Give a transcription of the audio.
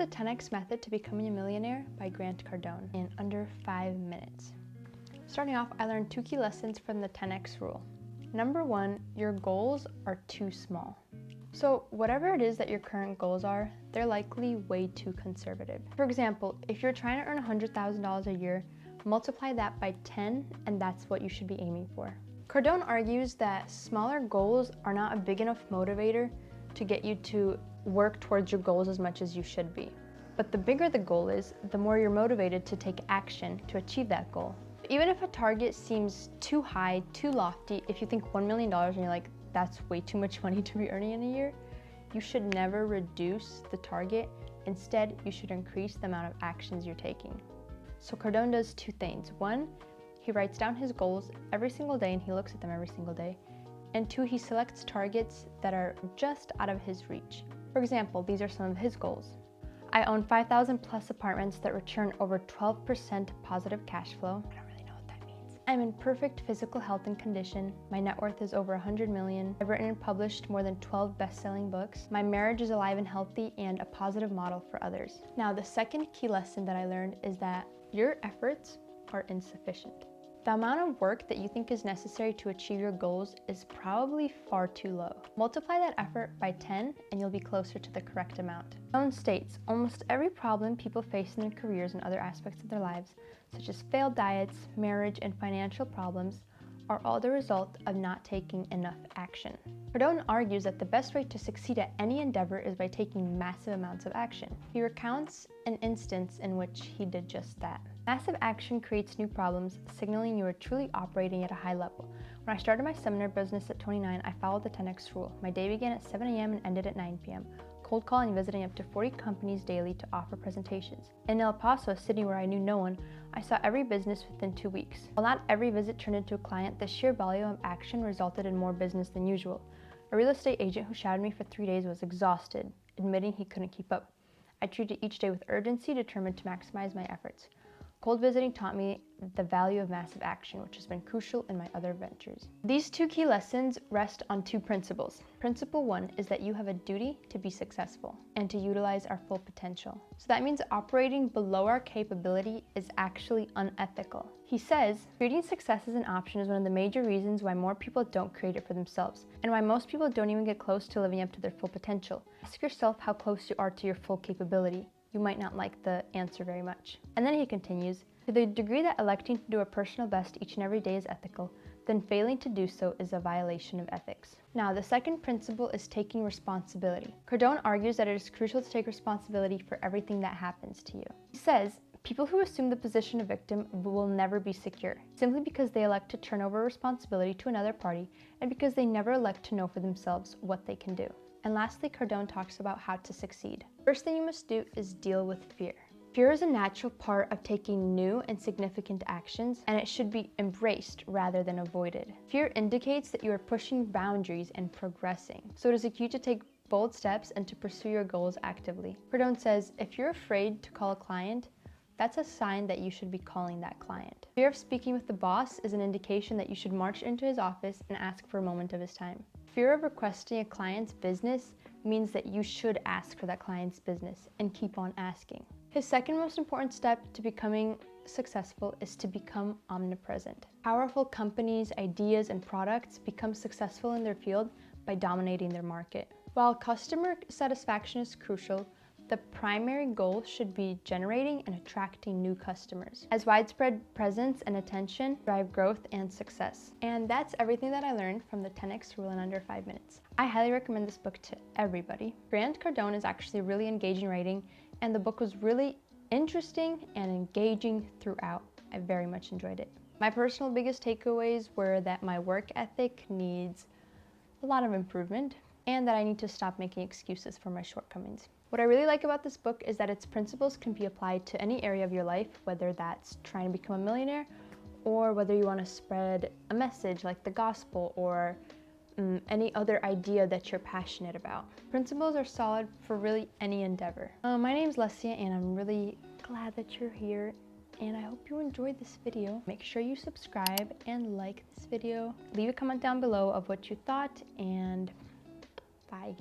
the 10x method to becoming a millionaire by Cardone in under 5 minutes. Starting off, I learned 2 key lessons from the 10x rule. Number 1, your goals are too small. So whatever it is that your current goals are, they're likely way too conservative. For example, if you're trying to earn $100,000 a year, multiply that by 10 and that's what you should be aiming for. Cardone argues that smaller goals are not a big enough motivator to get you to work towards your goals as much as you should be. But the bigger the goal is, the more you're motivated to take action to achieve that goal. Even if a target seems too high, too lofty, if you think $1 million and you're like, that's way too much money to be earning in a year, you should never reduce the target. Instead, you should increase the amount of actions you're taking. So Cardone does 2 things. 1, he writes down his goals every single day and he looks at them every single day. And 2, he selects targets that are just out of his reach. For example, these are some of his goals. I own 5,000 plus apartments that return over 12% positive cash flow. I don't really know what that means. I'm in perfect physical health and condition. My net worth is over 100 million. I've written and published more than 12 best-selling books. My marriage is alive and healthy and a positive model for others. Now, the second key lesson that I learned is that your efforts are insufficient. The amount of work that you think is necessary to achieve your goals is probably far too low. Multiply that effort by 10 and you'll be closer to the correct amount. Cardone states, almost every problem people face in their careers and other aspects of their lives, such as failed diets, marriage, and financial problems, are all the result of not taking enough action. Cardone argues that the best way to succeed at any endeavor is by taking massive amounts of action. He recounts an instance in which he did just that. Massive action creates new problems, signaling you are truly operating at a high level. When I started my seminar business at 29, I followed the 10x rule. My day began at 7 a.m. and ended at 9 p.m. Cold calling and visiting up to 40 companies daily to offer presentations. In El Paso, a city where I knew no one, I saw every business within 2 weeks. While not every visit turned into a client, the sheer volume of action resulted in more business than usual. A real estate agent who shadowed me for 3 days was exhausted, admitting he couldn't keep up. I treated each day with urgency, determined to maximize my efforts. Cold visiting taught me the value of massive action, which has been crucial in my other ventures. These 2 key lessons rest on 2 principles. Principle 1 is that you have a duty to be successful and to utilize our full potential. So that means operating below our capability is actually unethical. He says, creating success as an option is one of the major reasons why more people don't create it for themselves, and why most people don't even get close to living up to their full potential. Ask yourself how close you are to your full capability. You might not like the answer very much. And then he continues, to the degree that electing to do a personal best each and every day is ethical, then failing to do so is a violation of ethics. Now, the second principle is taking responsibility. Cardone argues that it is crucial to take responsibility for everything that happens to you. He says, people who assume the position of victim will never be secure, simply because they elect to turn over responsibility to another party and because they never elect to know for themselves what they can do. And lastly, Cardone talks about how to succeed. First thing you must do is deal with fear. Fear is a natural part of taking new and significant actions, and it should be embraced rather than avoided. Fear indicates that you are pushing boundaries and progressing. So it is a cue to take bold steps and to pursue your goals actively. Cardone says, if you're afraid to call a client, that's a sign that you should be calling that client. Fear of speaking with the boss is an indication that you should march into his office and ask for a moment of his time. Fear of requesting a client's business means that you should ask for that client's business and keep on asking. His second most important step to becoming successful is to become omnipresent. Powerful companies, ideas, and products become successful in their field by dominating their market. While customer satisfaction is crucial, the primary goal should be generating and attracting new customers, as widespread presence and attention drive growth and success. And that's everything that I learned from the 10x rule in under 5 minutes. I highly recommend this book to everybody. Cardone is actually really engaging writing, and the book was really interesting and engaging throughout. I very much enjoyed it. My personal biggest takeaways were that my work ethic needs a lot of improvement, and that I need to stop making excuses for my shortcomings. What I really like about this book is that its principles can be applied to any area of your life, whether that's trying to become a millionaire or whether you want to spread a message like the gospel or any other idea that you're passionate about. Principles are solid for really any endeavor. My name's Lesia and I'm really glad that you're here and I hope you enjoyed this video. Make sure you subscribe and like this video. Leave a comment down below of what you thought and bye.